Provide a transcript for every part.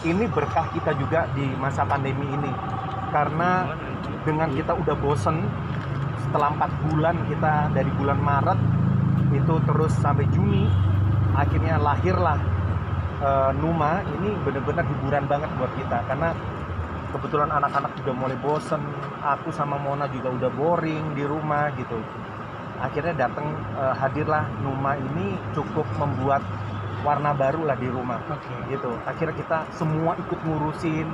ini berkah kita juga di masa pandemi ini, karena dengan kita udah bosen setelah 4 bulan, kita dari bulan Maret itu terus sampai Juni, akhirnya lahirlah Numa. Ini benar-benar hiburan banget buat kita, karena kebetulan anak-anak juga mulai bosen, aku sama Mona juga udah boring di rumah gitu. Akhirnya datang, hadirlah Numa ini, cukup membuat warna baru lah di rumah. Gitu. Akhirnya kita semua ikut ngurusin.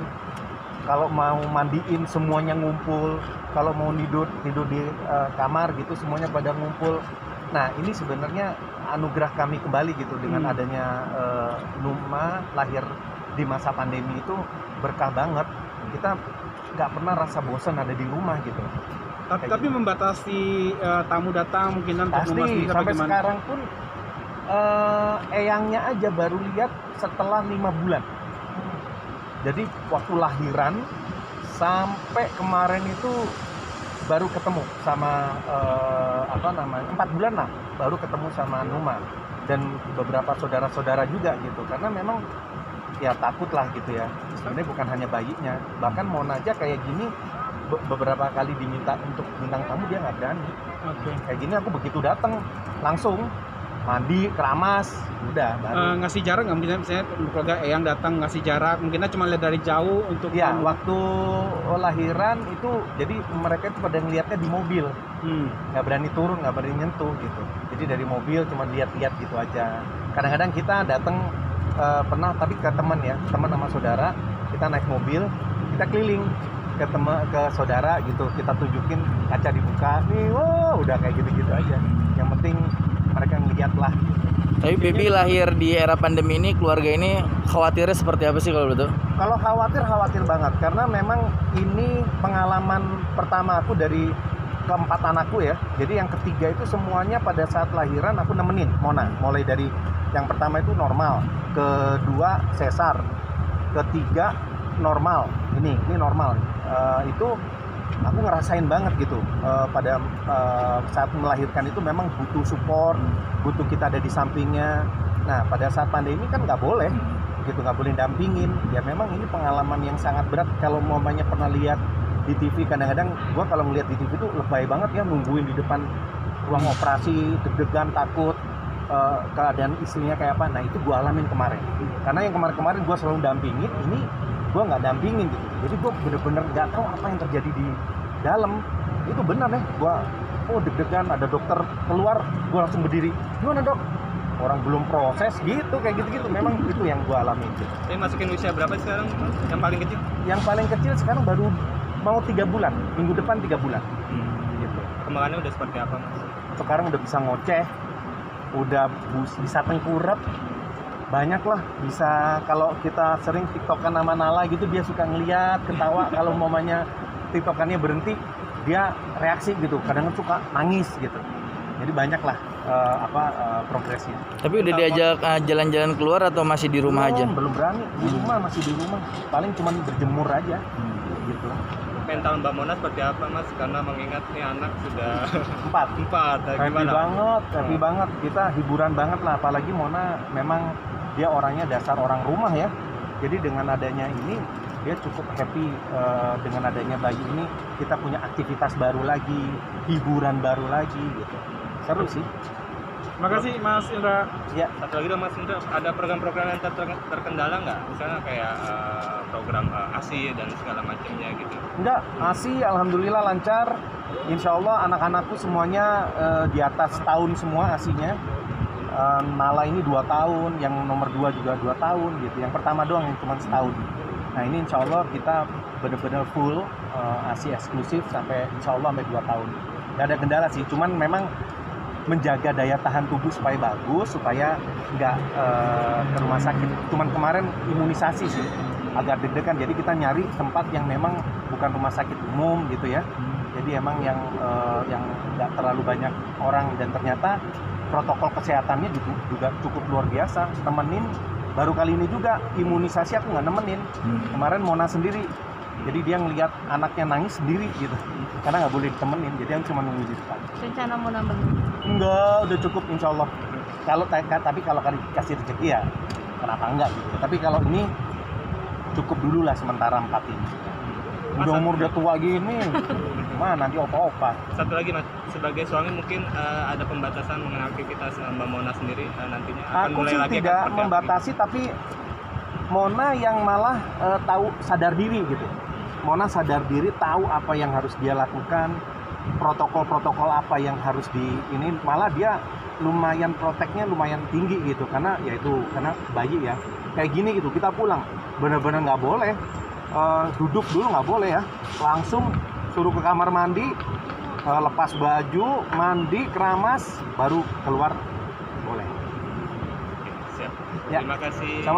Kalau mau mandiin semuanya ngumpul, kalau mau tidur di kamar gitu semuanya pada ngumpul. Nah, ini sebenarnya anugerah kami kembali gitu dengan adanya Numa lahir di masa pandemi. Itu berkah banget. Kita nggak pernah rasa bosan ada di rumah gitu. Tapi gitu. membatasi tamu datang mungkinan untuk Pasti Numa sendiri sampai bagaimana? sekarang pun eyangnya aja baru lihat setelah 5 bulan. Jadi waktu lahiran sampai kemarin itu baru ketemu sama 4 bulan lah baru ketemu sama Numa dan beberapa saudara-saudara juga gitu, karena memang ya takut lah gitu ya. Sebenarnya bukan hanya bayinya, bahkan Mona aja kayak gini beberapa kali diminta untuk bintang tamu dia nggak berani. Kayak gini aku begitu datang langsung mandi, keramas, udah baru. Ngasih jarak nggak, misalnya keluarga Eyang datang ngasih jarak, mungkinnya cuma lihat dari jauh untuk Ya, waktu lahiran itu jadi mereka itu pada ngeliatnya di mobil, nggak berani turun, nggak berani nyentuh gitu. Jadi dari mobil cuma lihat-lihat gitu aja. Kadang-kadang kita datang pernah, tapi ke teman ya, teman sama saudara, kita naik mobil, kita keliling ke saudara gitu, kita tunjukin kaca dibuka, nih, wow, udah kayak gitu-gitu aja. Yang penting mereka ngeliat lah. Tapi Baby lahir di era pandemi ini, keluarga ini khawatirnya seperti apa sih kalau betul? Kalau khawatir banget, karena memang ini pengalaman pertama aku dari keempat anakku ya. Jadi yang ketiga itu semuanya pada saat lahiran aku nemenin Mona. Mulai dari yang pertama itu normal, kedua sesar, ketiga normal. Ini normal. Itu aku ngerasain banget gitu. Pada saat melahirkan itu memang butuh support, butuh kita ada di sampingnya. Nah, pada saat pandemi kan nggak boleh gitu, nggak boleh dampingin. Ya memang ini pengalaman yang sangat berat. Kalau mamanya pernah lihat di TV, kadang-kadang gua kalau ngeliat di TV itu lebay banget ya, nungguin di depan ruang operasi, deg-degan, takut keadaan istrinya kayak apa. Nah, itu gua alamin kemarin. Karena yang kemarin gua selalu dampingin, ini gua nggak dampingin gitu. Jadi gua bener-bener nggak tahu apa yang terjadi di dalam. Itu benar ya, gua deg-degan, ada dokter keluar, gua langsung berdiri. Gimana dok? Orang belum proses gitu, kayak gitu-gitu. Memang itu yang gua alami gitu. Ini masukin usia berapa sekarang, yang paling kecil? Yang paling kecil sekarang baru mau 3 bulan, minggu depan 3 bulan. Gitu. Kembangannya udah seperti apa, Mas? Sekarang udah bisa ngoceh, udah bisa tengkurap, banyak lah. Bisa, kalau kita sering tiktokan sama Nala gitu, dia suka ngeliat, ketawa. Kalau mamanya tiktokannya berhenti, dia reaksi gitu, kadang suka nangis gitu. Jadi banyak lah progresnya. Tapi udah diajak jalan-jalan keluar atau masih di rumah aja? Belum berani, di rumah, masih di rumah. Paling cuma berjemur aja gitu. Mental Mbak Mona seperti apa, Mas? Karena mengingat nih anak sudah 4. Happy Gimana? banget. Kita hiburan banget lah. Apalagi Mona memang dia orangnya dasar orang rumah ya. Jadi dengan adanya ini dia cukup happy. Dengan adanya bayi ini kita punya aktivitas baru lagi, hiburan baru lagi gitu. Seru sih. Makasih Mas Indra. Ya. Satu lagi dong Mas Indra, ada program-program yang terkendala nggak? Misalnya kayak program ASI dan segala macamnya gitu. Enggak, ASI alhamdulillah lancar. Insya Allah anak-anakku semuanya di atas tahun semua ASInya. Nala ini 2 tahun, yang nomor 2 juga 2 tahun gitu. Yang pertama doang yang cuma setahun. Nah ini insya Allah kita benar-benar full ASI eksklusif sampai insya Allah sampai 2 tahun. Nggak ada kendala sih, cuman memang menjaga daya tahan tubuh supaya bagus, supaya nggak ke rumah sakit. Cuman kemarin imunisasi sih, agak deg-degan. Jadi kita nyari tempat yang memang bukan rumah sakit umum gitu ya. Jadi emang yang nggak terlalu banyak orang, dan ternyata protokol kesehatannya juga cukup luar biasa. Temenin, baru kali ini juga imunisasi aku nggak nemenin. Kemarin Mona sendiri. Jadi dia ngelihat anaknya nangis sendiri gitu, karena nggak boleh ditemenin, jadi yang cuma nunggu di depan. Rencana mau nambah? Enggak, udah cukup insya Allah. Tapi kalau kasih rezeki ya kenapa enggak gitu. Tapi kalau ini cukup dulu lah sementara 4 ini. Udah umur udah tua gini, gimana nanti opa-opa. Satu lagi Mas, sebagai suami mungkin ada pembatasan mengenai aktivitas Mbak Mona sendiri nantinya akan Aku mulai sih lagi tidak akan seperti membatasi, tapi Mona yang malah tahu sadar diri gitu. Mona sadar diri, tahu apa yang harus dia lakukan, protokol-protokol apa yang harus ini, malah dia lumayan proteknya lumayan tinggi gitu, karena yaitu karena bayi ya kayak gini gitu, kita pulang benar-benar nggak boleh duduk dulu, nggak boleh ya, langsung suruh ke kamar mandi, lepas baju, mandi, keramas, baru keluar boleh. Siap. Ya. Terima kasih. Sama-